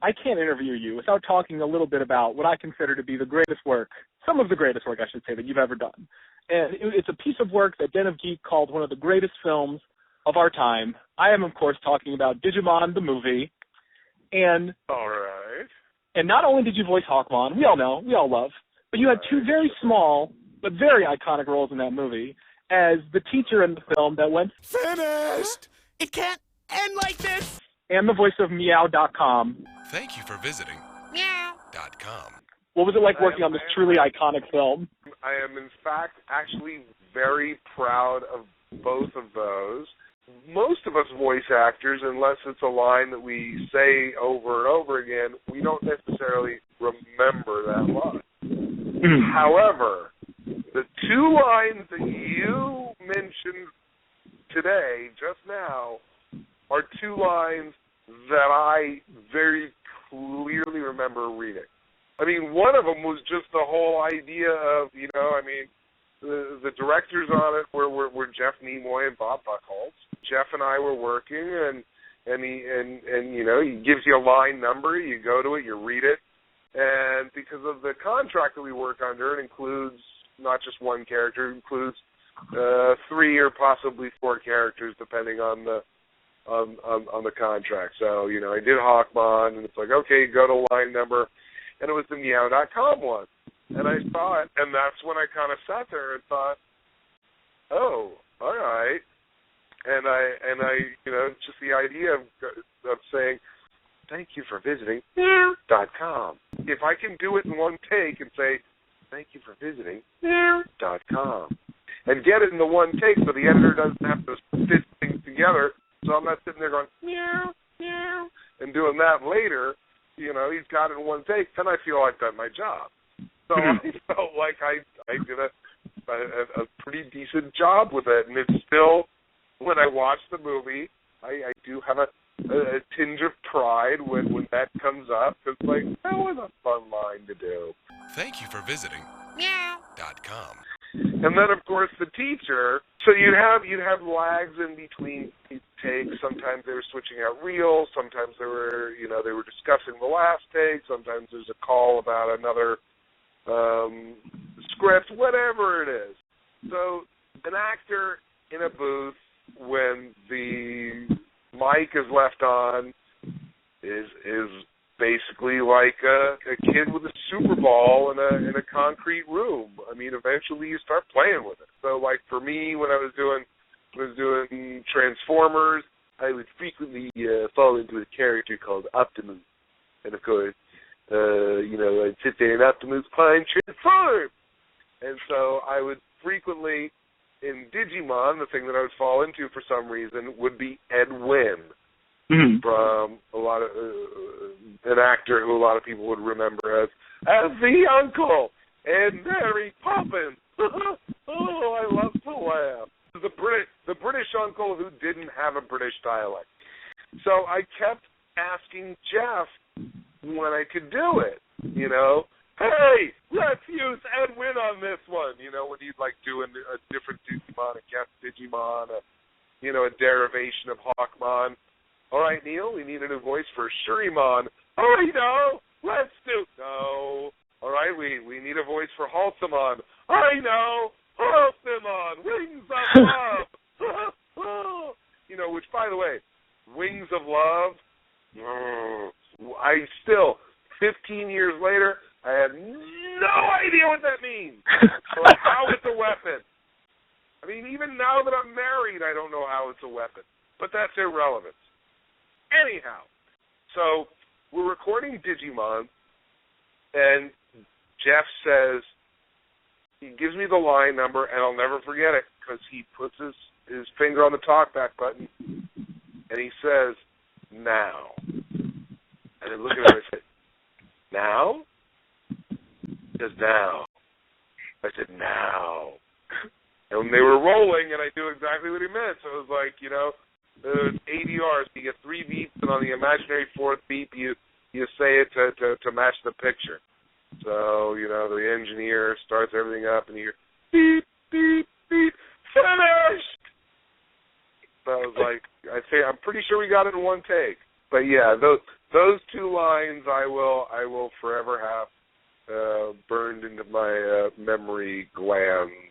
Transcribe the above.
I can't interview you without talking a little bit about what I consider to be the greatest work, some of the greatest work, I should say, that you've ever done. And it's a piece of work that Den of Geek called one of the greatest films of our time. I am, of course, talking about Digimon, the movie. And all right. And not only did you voice Hawkmon, we all know, we all love, but you had two very small but very iconic roles in that movie as the teacher in the film that went finished. It can't end like this. And the voice of Meow.com. Thank you for visiting Meow.com. What was it like working on this truly iconic film? I am, in fact, actually very proud of both of those. Most of us voice actors, unless it's a line that we say over and over again, we don't necessarily remember that line. However, the two lines that you mentioned today, just now, are two lines that I very clearly remember reading. I mean, one of them was just the whole idea of, the directors on it were Jeff Nimoy and Bob Buchholz. Jeff and I were working, and he gives you a line number, you go to it, you read it, and because of the contract that we work under, it includes not just one character, it includes 3 or possibly 4 characters depending on the contract. So I did Hawkmon, and it's like, okay, go to line number, and it was the Meow.com one. And I saw it, and that's when I kind of sat there and thought, oh, all right. And I just the idea of saying, thank you for visiting Meow.com. If I can do it in one take and say, thank you for visiting Meow.com, and get it in the one take so the editor doesn't have to stitch things together, so I'm not sitting there going, meow, meow, and doing that later, he's got it in one take, then I feel I've done my job. So I felt like I did a pretty decent job with it, and it's still, when I watch the movie, I do have a tinge of pride when that comes up. It's like, that was a fun line to do. Thank you for visiting Meow.com. And then, of course, the teacher. So you'd have lags in between takes. Sometimes they were switching out reels. Sometimes they were discussing the last take. Sometimes there's a call about another script, whatever it is. So an actor in a booth when the mic is left on is basically like a kid with a Super Ball in a concrete room. I mean, eventually you start playing with it. So, like for me, when I was doing Transformers, I would frequently fall into a character called Optimus, and of course, I'd sit there and Optimus Prime transform. And so I would frequently, in Digimon, the thing that I would fall into for some reason would be Ed Wynn, from a lot of an actor who a lot of people would remember as the uncle and Mary Poppins. Oh, I love to laugh. The British uncle who didn't have a British dialect. So I kept asking Jeff when I could do it, Hey, let's use Ed Wynn on this one, when he'd like doing a different Digimon, a guest Digimon, a derivation of Hawkmon. All right, Neil, we need a new voice for Shurimon. All right, no, let's do. No. All right, we need a voice for Halsemon. I know, Halsemon, Wings of Love. Which, by the way, Wings of Love, I still, 15 years later, I have no idea what that means or how it's a weapon. I mean, even now that I'm married, I don't know how it's a weapon. But that's irrelevant. Anyhow, so we're recording Digimon, and Jeff says, he gives me the line number, and I'll never forget it, because he puts his finger on the talkback button, and he says, now. And I look at him and I said, now? He says, now. I said, now. And when they were rolling, and I knew exactly what he meant, so it was like, 80Rs, you get 3 beeps, and on the imaginary 4th beep, you say it to match the picture. So, the engineer starts everything up, and you hear, beep, beep, beep, finished! So I was like, I'm pretty sure we got it in one take. But yeah, those two lines I will forever have burned into my memory glands.